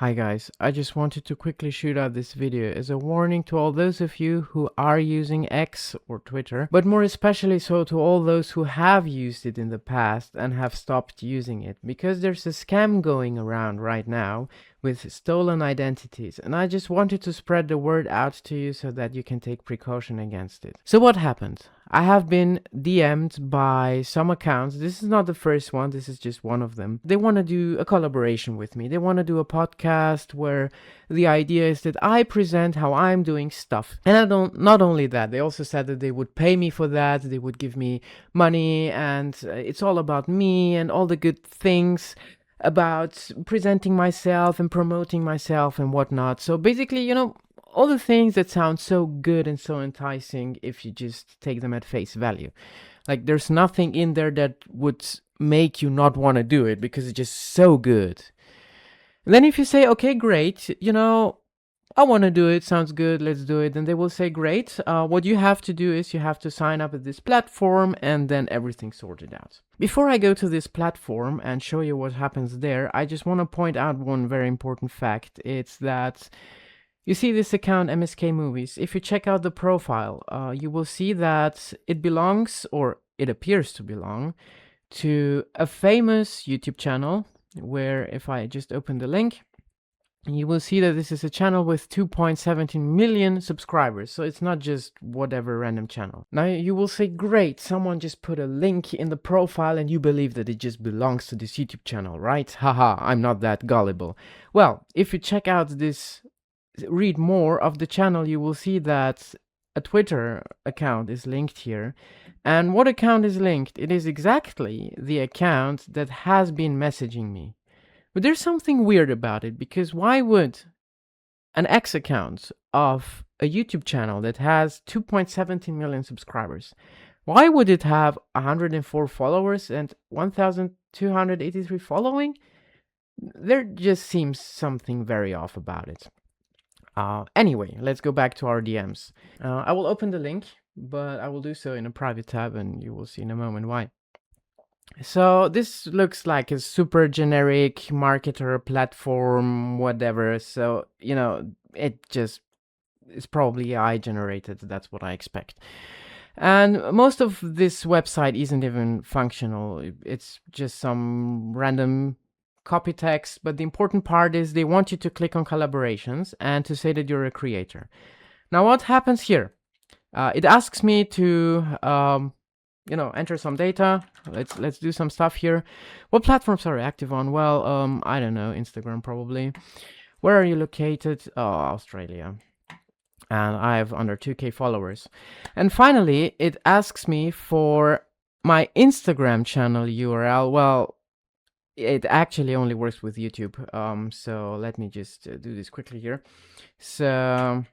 Hi guys, I just wanted to quickly shoot out this video as a warning to all those of you who are using X or Twitter, but more especially so to all those who have used it in the past and have stopped using it, because there's a scam going around right now with stolen identities, and I just wanted to spread the word out to you so that you can take precaution against it. So what happened? I have been DM'd by some accounts. This is not the first one, this is just one of them. They want to do a collaboration with me. They want to do a podcast where the idea is that I present how I'm doing stuff. And not only that, they also said that they would pay me for that, they would give me money, and it's all about me and all the good things about presenting myself and promoting myself and whatnot. So basically, all the things that sound so good and so enticing if you just take them at face value. Like, there's nothing in there that would make you not want to do it because it's just so good. And then if you say, okay, great, I want to do it, sounds good, let's do it, then they will say, great, what you have to do is you have to sign up at this platform and then everything's sorted out. Before I go to this platform and show you what happens there, I just want to point out one very important fact. It's that you see this account, MSK Movies. If you check out the profile, you will see that it belongs, or it appears to belong, to a famous YouTube channel, where if I just open the link, you will see that this is a channel with 2.17 million subscribers. So it's not just whatever random channel. Now you will say, great, someone just put a link in the profile and you believe that it just belongs to this YouTube channel, right? Haha, I'm not that gullible. Well, if you check out this, read more of the channel, you will see that a Twitter account is linked here. And what account is linked? It is exactly the account that has been messaging me. But there's something weird about it, because why would an X account of a YouTube channel that has 2.17 million subscribers, why would it have 104 followers and 1,283 following? There just seems something very off about it. Anyway, let's go back to our DMs. I will open the link, but I will do so in a private tab, and you will see in a moment why. So this looks like a super generic marketer platform, whatever. So, it just is probably AI generated. That's what I expect. And most of this website isn't even functional. It's just some random copy text. But the important part is they want you to click on collaborations and to say that you're a creator. Now, what happens here? It asks me to enter some data. Let's do some stuff here. What platforms are you active on? Well, I don't know, Instagram probably. Where are you located? Oh, Australia. And I have under 2K followers. And finally, it asks me for my Instagram channel URL. Well, it actually only works with YouTube. So let me just do this quickly here. So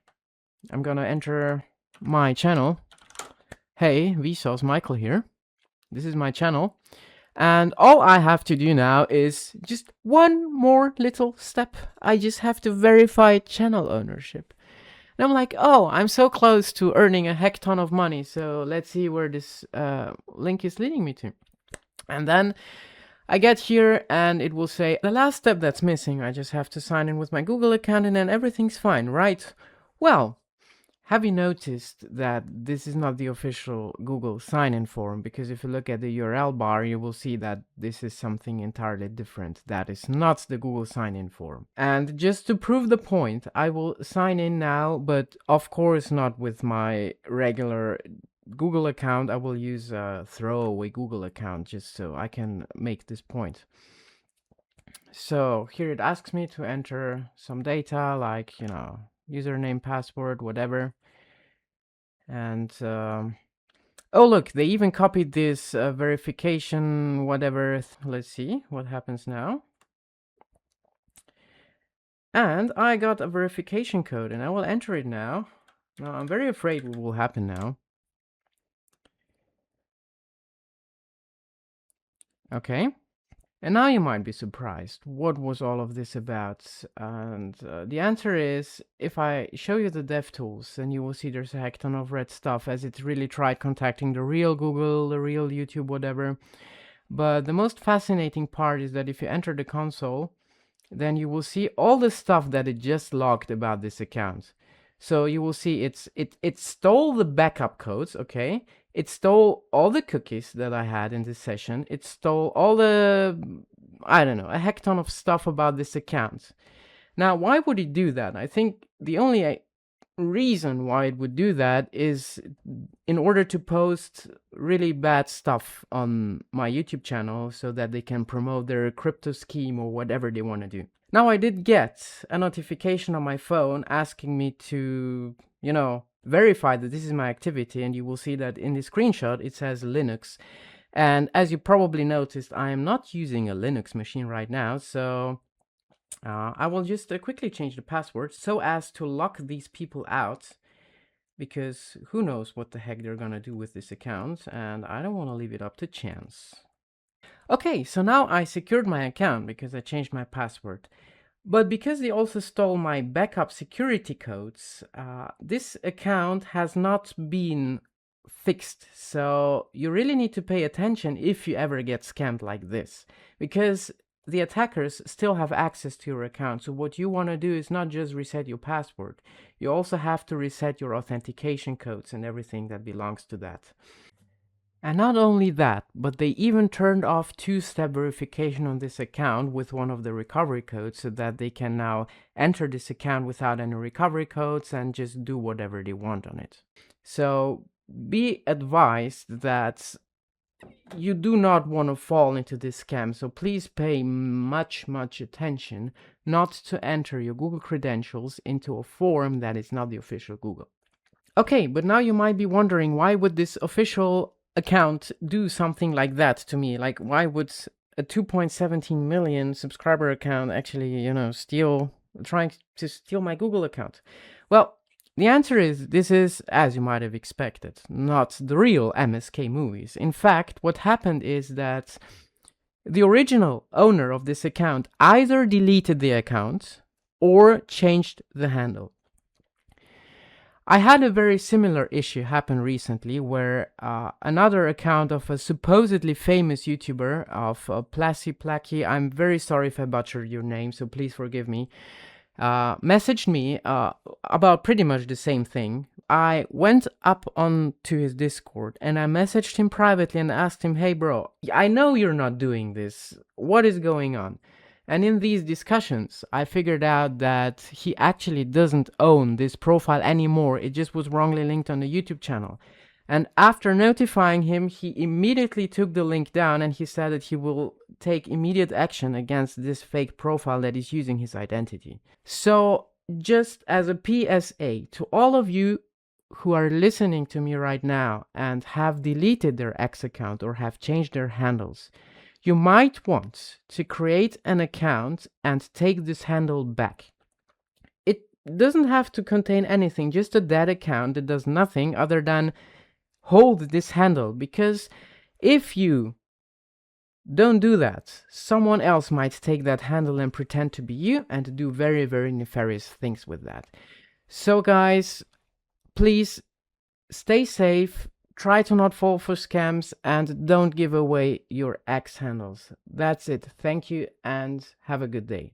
I'm gonna enter my channel. Hey, Vsauce Michael here. This is my channel. And all I have to do now is just one more little step. I just have to verify channel ownership. And I'm like, oh, I'm so close to earning a heck ton of money. So let's see where this link is leading me to. And then I get here and it will say, the last step that's missing, I just have to sign in with my Google account and then everything's fine, right? Well, have you noticed that this is not the official Google sign-in form? Because if you look at the URL bar, you will see that this is something entirely different. That is not the Google sign-in form. And just to prove the point, I will sign in now, but of course not with my regular Google account. I will use a throwaway Google account just so I can make this point. So here it asks me to enter some data like, username, password, whatever. And oh, look, they even copied this verification, whatever. Let's see what happens now. And I got a verification code and I will enter it now. Now, I'm very afraid what will happen now. Okay. And now you might be surprised, what was all of this about? And the answer is, if I show you the DevTools, then you will see there's a heck ton of red stuff, as it's really tried contacting the real Google, the real YouTube, whatever. But the most fascinating part is that if you enter the console, then you will see all the stuff that it just logged about this account. So you will see it stole the backup codes, okay? It stole all the cookies that I had in this session. It stole all the, I don't know, a heck ton of stuff about this account. Now, why would it do that? I think the only reason why it would do that is in order to post really bad stuff on my YouTube channel so that they can promote their crypto scheme or whatever they want to do. Now, I did get a notification on my phone asking me to, verify that this is my activity, and you will see that in the screenshot it says Linux. And as you probably noticed, I am not using a Linux machine right now, so I will just quickly change the password so as to lock these people out, because who knows what the heck they're gonna do with this account, and I don't want to leave it up to chance. Okay, so now I secured my account because I changed my password. But because they also stole my backup security codes, this account has not been fixed. So you really need to pay attention if you ever get scammed like this, because the attackers still have access to your account. So what you want to do is not just reset your password, you also have to reset your authentication codes and everything that belongs to that. And not only that, but they even turned off two-step verification on this account with one of the recovery codes so that they can now enter this account without any recovery codes and just do whatever they want on it. So be advised that you do not want to fall into this scam, so please pay much attention not to enter your Google credentials into a form that is not the official Google. Okay, but now you might be wondering, why would this official account do something like that to me? Like, why would a 2.17 million subscriber account actually, trying to steal my Google account? Well, the answer is, this is, as you might have expected, not the real MSK movies. In fact, what happened is that the original owner of this account either deleted the account or changed the handle. I had a very similar issue happen recently where another account of a supposedly famous YouTuber of Plassi Placky, I'm very sorry if I butchered your name, so please forgive me, messaged me about pretty much the same thing. I went up onto his Discord and I messaged him privately and asked him, hey bro, I know you're not doing this. What is going on? And in these discussions, I figured out that he actually doesn't own this profile anymore. It just was wrongly linked on the YouTube channel. And after notifying him, he immediately took the link down and he said that he will take immediate action against this fake profile that is using his identity. So, just as a PSA to all of you who are listening to me right now and have deleted their X account or have changed their handles, you might want to create an account and take this handle back. It doesn't have to contain anything, just a dead account that does nothing other than hold this handle, because if you don't do that, someone else might take that handle and pretend to be you and do very nefarious things with that. So guys, please stay safe. Try to not fall for scams and don't give away your X handles. That's it. Thank you and have a good day.